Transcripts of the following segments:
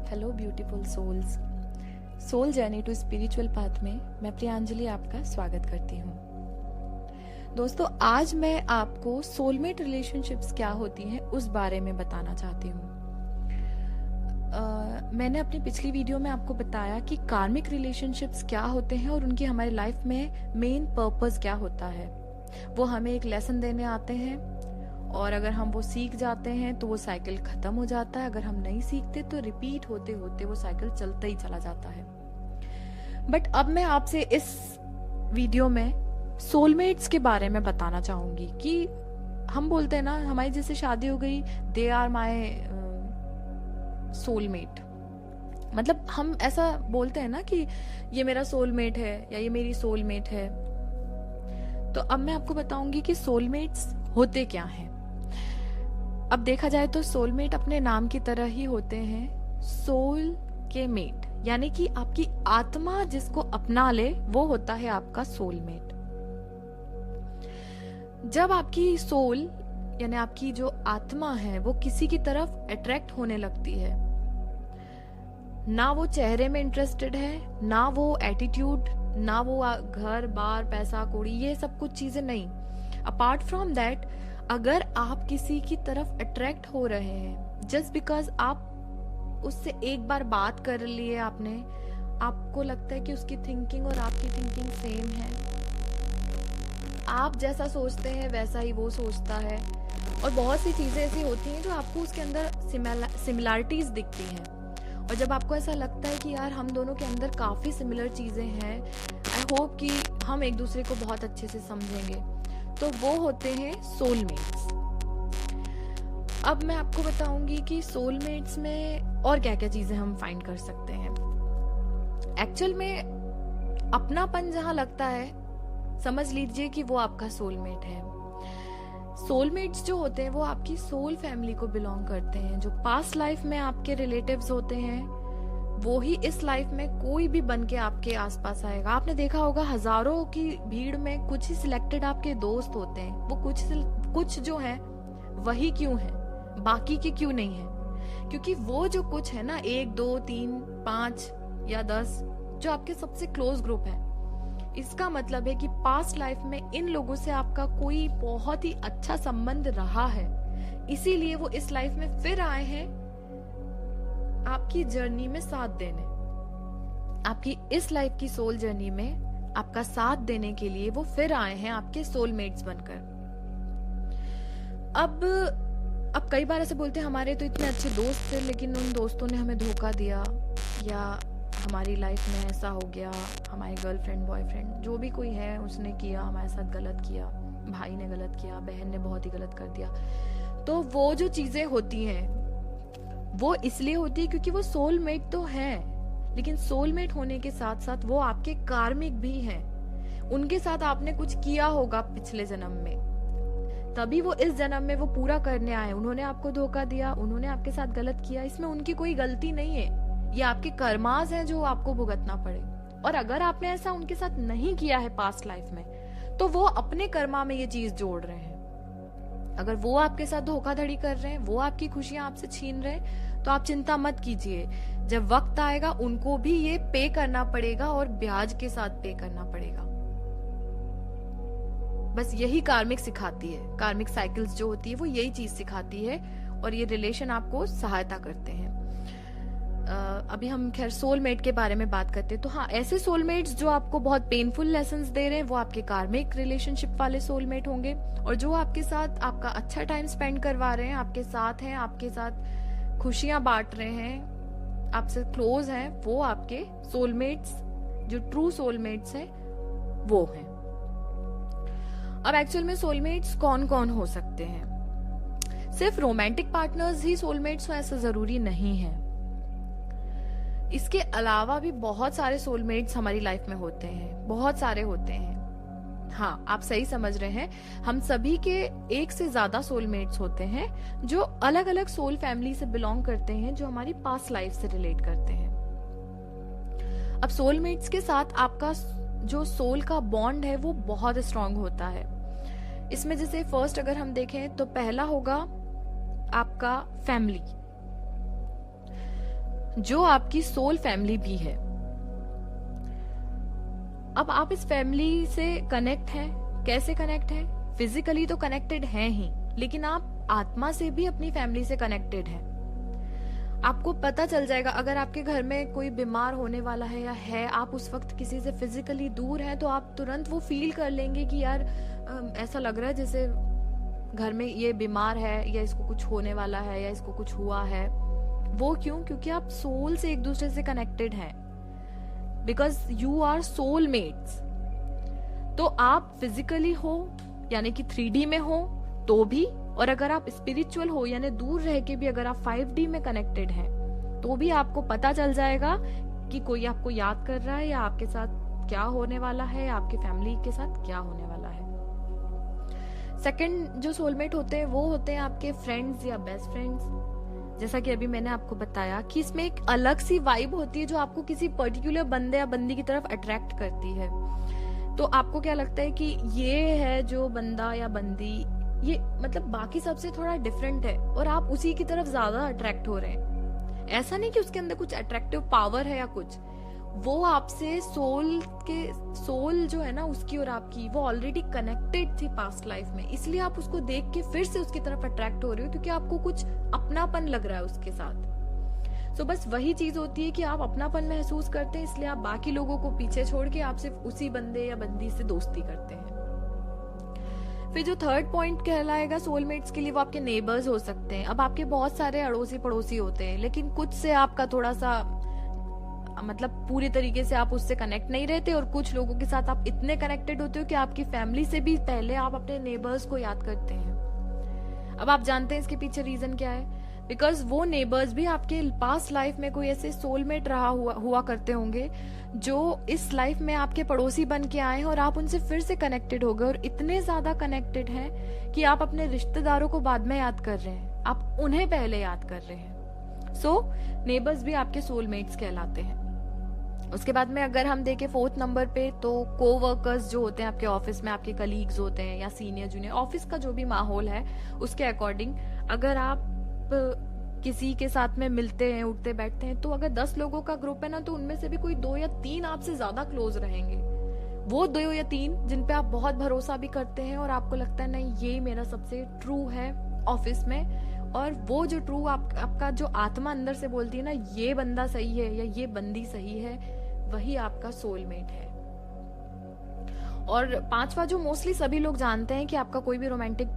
Hello beautiful souls. Soul journey to spiritual path में मैं प्रियांजलि आपका स्वागत करती हूँ। दोस्तों, आज मैं आपको सोलमेट रिलेशनशिप्स क्या होती हैं उस बारे में बताना चाहती हूँ। मैंने अपनी पिछली वीडियो में आपको बताया कि कार्मिक रिलेशनशिप्स क्या होते हैं और उनकी हमारी लाइफ में मेन पर्पस क्या होता है। वो हमें एक लेसन देने आते हैं और अगर हम वो सीख जाते हैं तो वो साइकिल खत्म हो जाता है। अगर हम नहीं सीखते तो रिपीट होते होते वो साइकिल चलता ही चला जाता है। बट अब मैं आपसे इस वीडियो में सोलमेट्स के बारे में बताना चाहूंगी कि हम बोलते हैं ना, हमारी जैसे शादी हो गई, दे आर माई सोलमेट। मतलब हम ऐसा बोलते हैं ना कि ये मेरा सोलमेट है या ये मेरी सोलमेट है। तो अब मैं आपको बताऊंगी कि सोलमेट्स होते क्या हैं। अब देखा जाए तो सोलमेट अपने नाम की तरह ही होते हैं, सोल के मेट, यानी कि आपकी आत्मा जिसको अपना ले वो होता है आपका सोलमेट। जब आपकी सोल यानी आपकी जो आत्मा है वो किसी की तरफ अट्रैक्ट होने लगती है, ना वो चेहरे में इंटरेस्टेड है, ना वो एटीट्यूड, ना वो घर बार पैसा कौड़ी, ये सब कुछ चीजें नहीं। अपार्ट फ्रॉम दैट, अगर आप किसी की तरफ अट्रैक्ट हो रहे हैं जस्ट बिकॉज आप उससे एक बार बात कर लिए, आपको लगता है कि उसकी थिंकिंग और आपकी थिंकिंग सेम है, आप जैसा सोचते हैं वैसा ही वो सोचता है, और बहुत सी चीजें ऐसी होती हैं जो आपको उसके अंदर सिमिलरिटीज दिखती हैं। और जब आपको ऐसा लगता है कि यार हम दोनों के अंदर काफी सिमिलर चीजें हैं, आई होप कि हम एक दूसरे को बहुत अच्छे से समझेंगे, तो वो होते हैं सोलमेट्स। अब मैं आपको बताऊंगी कि सोलमेट्स में और क्या क्या चीजें हम फाइंड कर सकते हैं। एक्चुअल में अपनापन जहां लगता है, समझ लीजिए कि वो आपका सोलमेट है। सोलमेट्स जो होते हैं वो आपकी सोल फैमिली को बिलोंग करते हैं। जो पास्ट लाइफ में आपके रिलेटिव्स होते हैं वो ही इस लाइफ में कोई भी बन के आपके आसपास आएगा। आपने देखा होगा हजारों की भीड़ में कुछ ही सिलेक्टेड आपके दोस्त होते हैं। वो कुछ जो है वही क्यों है, बाकी के क्यों नहीं है? क्योंकि वो जो कुछ है ना, 1 2 3 5 या 10 जो आपके सबसे क्लोज ग्रुप है, इसका मतलब है कि पास्ट लाइफ में इन लोगों से आपका कोई बहुत ही अच्छा संबंध रहा है, इसीलिए वो इस लाइफ में फिर आए हैं आपकी जर्नी में साथ देने। आपकी इस लाइफ की सोल जर्नी में आपका साथ देने के लिए वो फिर आए हैं आपके सोलमेट्स बनकर। अब कई बार ऐसे बोलते हैं हमारे तो इतने अच्छे दोस्त थे लेकिन उन दोस्तों ने हमें धोखा दिया, या हमारी लाइफ में ऐसा हो गया, हमारे गर्लफ्रेंड बॉयफ्रेंड जो भी कोई है उसने किया हमारे साथ गलत किया, भाई ने गलत किया, बहन ने बहुत ही गलत कर दिया। तो वो जो चीजें होती हैं वो इसलिए होती है क्योंकि वो सोलमेट तो हैं, लेकिन सोलमेट होने के साथ साथ वो आपके कार्मिक भी हैं। उनके साथ आपने कुछ किया होगा पिछले जन्म में, तभी वो इस जन्म में वो पूरा करने आए। उन्होंने आपको धोखा दिया, उन्होंने आपके साथ गलत किया, इसमें उनकी कोई गलती नहीं है, ये आपके कर्मास हैं जो आपको भुगतना पड़े। और अगर आपने ऐसा उनके साथ नहीं किया है पास्ट लाइफ में, तो वो अपने कर्मा में ये चीज जोड़ रहे हैं। अगर वो आपके साथ धोखाधड़ी कर रहे हैं, वो आपकी खुशियां आपसे छीन रहे हैं, तो आप चिंता मत कीजिए, जब वक्त आएगा उनको भी ये पे करना पड़ेगा और ब्याज के साथ पे करना पड़ेगा। बस यही कार्मिक सिखाती है, कार्मिक साइकिल्स जो होती है वो यही चीज सिखाती है, और ये रिलेशन आपको सहायता करते हैं। अभी हम खैर सोलमेट के बारे में बात करते हैं। तो हाँ, ऐसे सोलमेट्स जो आपको बहुत पेनफुल लेसन्स दे रहे हैं वो आपके कार्मिक रिलेशनशिप वाले सोलमेट होंगे, और जो आपके साथ आपका अच्छा टाइम स्पेंड करवा रहे हैं, आपके साथ हैं, आपके साथ खुशियां बांट रहे हैं, आपसे क्लोज हैं, वो आपके सोलमेट्स, जो ट्रू सोलमेट्स हैं वो हैं। अब एक्चुअल में सोलमेट्स कौन कौन हो सकते हैं? सिर्फ रोमांटिक पार्टनर्स ही सोलमेट्स हो ऐसा जरूरी नहीं है। इसके अलावा भी बहुत सारे सोलमेट्स हमारी लाइफ में होते हैं, बहुत सारे होते हैं। हाँ, आप सही समझ रहे हैं, हम सभी के एक से ज्यादा सोलमेट्स होते हैं जो अलग अलग सोल फैमिली से बिलोंग करते हैं, जो हमारी पास्ट लाइफ से रिलेट करते हैं। अब सोलमेट्स के साथ आपका जो सोल का बॉन्ड है वो बहुत स्ट्रांग होता है। इसमें जैसे फर्स्ट अगर हम देखें तो पहला होगा आपका फैमिली। जो आपकी सोल फैमिली भी है। अब आप इस फैमिली से कनेक्ट हैं, कैसे कनेक्ट हैं? फिजिकली तो कनेक्टेड हैं ही, लेकिन आप आत्मा से भी अपनी फैमिली से कनेक्टेड हैं। आपको पता चल जाएगा अगर आपके घर में कोई बीमार होने वाला है या है, आप उस वक्त किसी से फिजिकली दूर हैं, तो आप तुरंत वो फील कर लेंगे कि यार ऐसा लग रहा है जैसे घर में ये बीमार है, या इसको कुछ होने वाला है, या इसको कुछ हुआ है। वो क्यों? क्योंकि आप सोल से एक दूसरे से कनेक्टेड हैं, because you are soul mates. तो आप फिजिकली हो यानी कि 3D में हो तो भी, और अगर आप स्पिरिचुअल हो यानी दूर रह के भी अगर आप 5D में कनेक्टेड हैं तो भी आपको पता चल जाएगा कि कोई आपको याद कर रहा है, या आपके साथ क्या होने वाला है, या आपकी फैमिली के साथ क्या होने वाला है। सेकंड जो सोलमेट होते हैं वो होते हैं आपके फ्रेंड्स या बेस्ट फ्रेंड्स। जैसा कि अभी मैंने आपको बताया कि इसमें एक अलग सी वाइब होती है जो आपको किसी पर्टिकुलर बंदे या बंदी की तरफ अट्रैक्ट करती है। तो आपको क्या लगता है कि ये है जो बंदा या बंदी, ये मतलब बाकी सबसे थोड़ा डिफरेंट है, और आप उसी की तरफ ज्यादा अट्रैक्ट हो रहे हैं। ऐसा नहीं कि उसके अंदर कुछ अट्रैक्टिव पावर है या कुछ, वो आपसे सोल जो है ना उसकी और आपकी वो ऑलरेडी कनेक्टेड थी पास्ट लाइफ में, इसलिए आप उसको देख के फिर से उसकी तरफ अट्रैक्ट हो रहे हो, क्योंकि आपको कुछ अपनापन लग रहा है उसके साथ। सो बस वही चीज होती है कि आप अपनापन महसूस करते हैं, इसलिए आप बाकी लोगों को पीछे छोड़ के आप सिर्फ उसी बंदे या बंदी से दोस्ती करते हैं। फिर जो थर्ड पॉइंट कहलाएगा सोलमेट्स के लिए, वो आपके नेबर्स हो सकते हैं। अब आपके बहुत सारे अड़ोसी पड़ोसी होते हैं, लेकिन कुछ से आपका थोड़ा सा मतलब पूरी तरीके से आप उससे कनेक्ट नहीं रहते, और कुछ लोगों के साथ आप इतने कनेक्टेड होते हो कि आपकी फैमिली से भी पहले आप अपने नेबर्स को याद करते हैं। अब आप जानते हैं इसके पीछे रीजन क्या है? बिकॉज वो नेबर्स भी आपके पास्ट लाइफ में कोई ऐसे सोलमेट रहा हुआ करते होंगे जो इस लाइफ में आपके पड़ोसी बन के आए हैं, और आप उनसे फिर से कनेक्टेड हो गए, और इतने ज्यादा कनेक्टेड हैं कि आप अपने रिश्तेदारों को बाद में याद कर रहे हैं, आप उन्हें पहले याद कर रहे हैं। सो नेबर्स भी आपके सोलमेट्स कहलाते हैं। उसके बाद में अगर हम देखें फोर्थ नंबर पे, तो कोवर्कर्स जो होते हैं आपके ऑफिस में, आपके कलीग्स होते हैं या सीनियर जूनियर, ऑफिस का जो भी माहौल है उसके अकॉर्डिंग अगर आप किसी के साथ में मिलते हैं, उठते बैठते हैं, तो अगर 10 लोगों का ग्रुप है ना, तो उनमें से भी कोई 2 या 3 आपसे ज्यादा क्लोज रहेंगे। वो 2 या 3 जिन पे आप बहुत भरोसा भी करते हैं, और आपको लगता है नहीं ये मेरा सबसे ट्रू है ऑफिस में, और वो जो ट्रू आपका जो आत्मा अंदर से बोलती है ना ये बंदा सही है या ये बंदी सही है, वही आपका सोलमेट है। और पांचवा जो मोस्टली सभी लोग जानते हैं कि आपका कोई भी रोमांटिक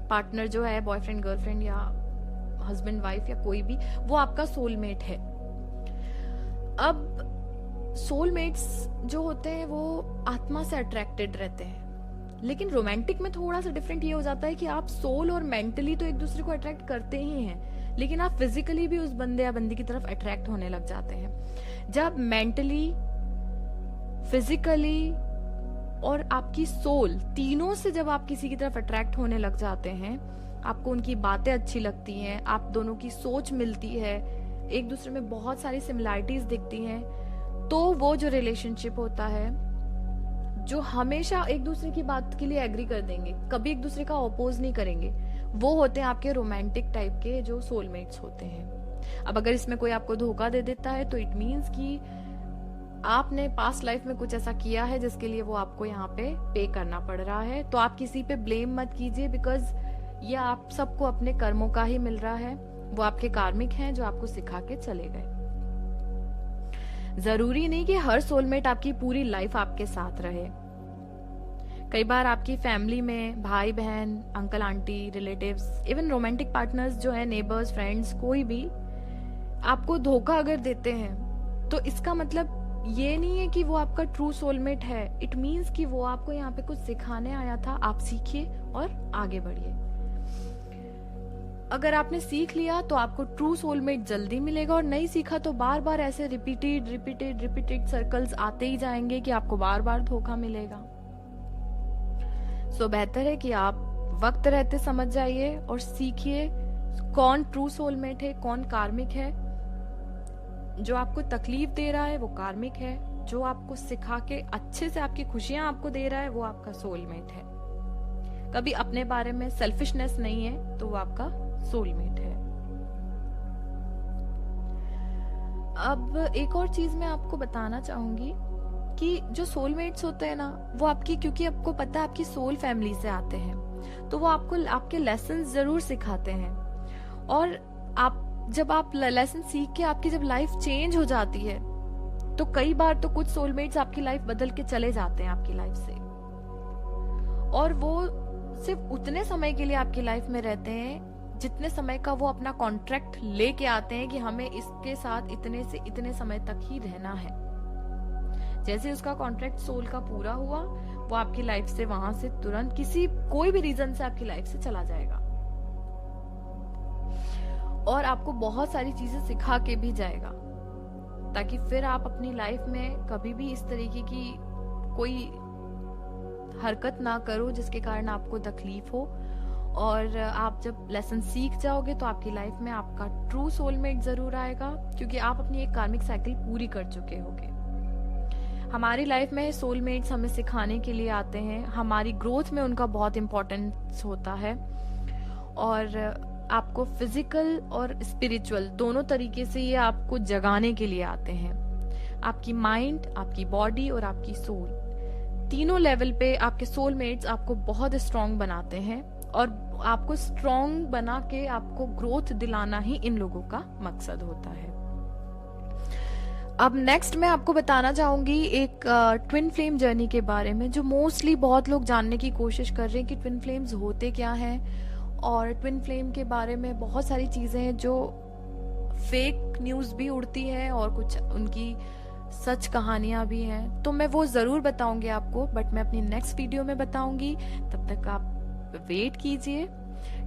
पार्टनर जो है, बॉयफ्रेंड गर्लफ्रेंड या हस्बैंड वाइफ या कोई भी, वो आपका सोलमेट है। अब सोलमेट्स जो होते हैं वो आत्मा से अट्रैक्टेड रहते हैं, लेकिन रोमांटिक में थोड़ा सा डिफरेंट ये हो जाता है कि आप सोल और मेंटली तो एक दूसरे को अट्रैक्ट करते ही हैं, लेकिन आप फिजिकली भी उस बंदे या बंदी की तरफ अट्रैक्ट होने लग जाते हैं। जब मेंटली, फिजिकली और आपकी सोल तीनों से जब आप किसी की तरफ अट्रैक्ट होने लग जाते हैं, आपको उनकी बातें अच्छी लगती हैं, आप दोनों की सोच मिलती है, एक दूसरे में बहुत सारी सिमिलैरिटीज दिखती हैं, तो वो जो रिलेशनशिप होता है जो हमेशा एक दूसरे की बात के लिए एग्री कर देंगे, कभी एक दूसरे का अपोज नहीं करेंगे, वो होते हैं आपके रोमांटिक टाइप के जो सोलमेट्स होते हैं। अब अगर इसमें कोई आपको धोखा दे देता है तो इट मीन्स कि आपने पास्ट लाइफ में कुछ ऐसा किया है जिसके लिए वो आपको यहाँ पे करना पड़ रहा है। तो आप किसी पे ब्लेम मत कीजिए, बिकॉज ये आप सबको अपने कर्मों का ही मिल रहा है, वो आपके कार्मिक हैं जो आपको सिखा के चले गए। जरूरी नहीं कि हर सोलमेट आपकी पूरी लाइफ आपके साथ रहे। कई बार आपकी फैमिली में भाई बहन, uncle aunty, relatives, even romantic partners जो है, नेबर्स, फ्रेंड्स, कोई भी आपको धोखा अगर देते हैं तो इसका मतलब ये नहीं है कि वो आपका ट्रू सोलमेट है। इट मीन्स कि वो आपको यहाँ पे कुछ सिखाने आया था, आप सीखिए और आगे बढ़िए। अगर आपने सीख लिया तो आपको ट्रू सोलमेट जल्दी मिलेगा, और नहीं सीखा तो बार बार ऐसे रिपीटेड सर्कल्स आते ही जाएंगे कि आपको बार बार धोखा मिलेगा। सो बेहतर है कि आप वक्त रहते समझ जाइए और सीखिए कौन ट्रू सोलमेट है, कौन कार्मिक है। जो आपको तकलीफ दे रहा है वो कार्मिक है, जो आपको सिखा के अच्छे से आपकी खुशियां आपको दे रहा है वो आपका सोलमेट है। कभी अपने बारे में सेल्फिशनेस नहीं है तो वो आपका सोलमेट है। अब एक और चीज मैं आपको बताना चाहूंगी कि जो सोलमेट्स होते हैं ना, वो आपकी, क्योंकि आपको पता है आपकी सोल फैमिली से आते हैं, तो वो आपको आपके लेसन जरूर सिखाते हैं। और आप जब आप लेसन सीख के आपकी जब लाइफ चेंज हो जाती है, तो कई बार तो कुछ सोलमेट्स आपकी लाइफ बदल के चले जाते हैं आपकी लाइफ से, और वो सिर्फ उतने समय के लिए आपकी लाइफ में रहते हैं जितने समय का वो अपना कॉन्ट्रैक्ट लेके आते हैं कि हमें इसके साथ इतने से इतने समय तक ही रहना है। जैसे उसका कॉन्ट्रैक्ट सोल का पूरा हुआ, वो आपकी लाइफ से वहां से तुरंत किसी कोई भी रीजन से आपकी लाइफ से चला जाएगा, और आपको बहुत सारी चीजें सिखा के भी जाएगा, ताकि फिर आप अपनी लाइफ में कभी भी इस तरीके की कोई हरकत ना करो जिसके कारण आपको तकलीफ हो। और आप जब लेसन सीख जाओगे तो आपकी लाइफ में आपका ट्रू सोलमेट जरूर आएगा, क्योंकि आप अपनी एक कार्मिक साइकिल पूरी कर चुके होगे। हमारी लाइफ में सोलमेट्स हमें सिखाने के लिए आते हैं, हमारी ग्रोथ में उनका बहुत इम्पोर्टेंस होता है, और आपको फिजिकल और स्पिरिचुअल दोनों तरीके से ये आपको जगाने के लिए आते हैं। आपकी माइंड, आपकी बॉडी और आपकी सोल, तीनों लेवल पे आपके सोलमेट्स आपको बहुत स्ट्रांग बनाते हैं, और आपको स्ट्रांग बना के आपको ग्रोथ दिलाना ही इन लोगों का मकसद होता है। अब नेक्स्ट मैं आपको बताना चाहूंगी एक ट्विन फ्लेम जर्नी के बारे में, जो मोस्टली बहुत लोग जानने की कोशिश कर रहे हैं कि ट्विन फ्लेम्स होते क्या हैं, और ट्विन फ्लेम के बारे में बहुत सारी चीजें हैं जो फेक न्यूज भी उड़ती है और कुछ उनकी सच कहानियां भी हैं। तो मैं वो जरूर बताऊंगी आपको, बट मैं अपनी नेक्स्ट वीडियो में बताऊंगी। तब तक आप वेट कीजिए।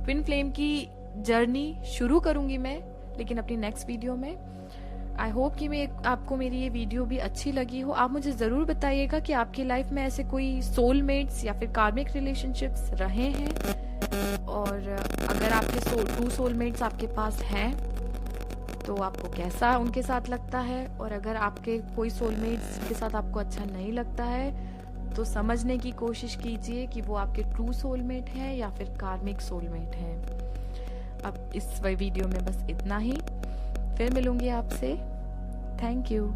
ट्विन फ्लेम की जर्नी शुरू करूंगी मैं, लेकिन अपनी नेक्स्ट वीडियो में। आई होप कि आपको मेरी ये वीडियो भी अच्छी लगी हो। आप मुझे जरूर बताइएगा कि आपकी लाइफ में ऐसे कोई सोलमेट्स या फिर कार्मिक रिलेशनशिप्स रहे हैं, और अगर आपके ट्रू सोलमेट्स आपके पास हैं तो आपको कैसा उनके साथ लगता है, और अगर आपके कोई सोलमेट्स के साथ आपको अच्छा नहीं लगता है तो समझने की कोशिश कीजिए कि वो आपके ट्रू सोलमेट हैं या फिर कार्मिक सोलमेट हैं। अब इस वीडियो में बस इतना ही, फिर मिलूंगी आपसे। Thank you.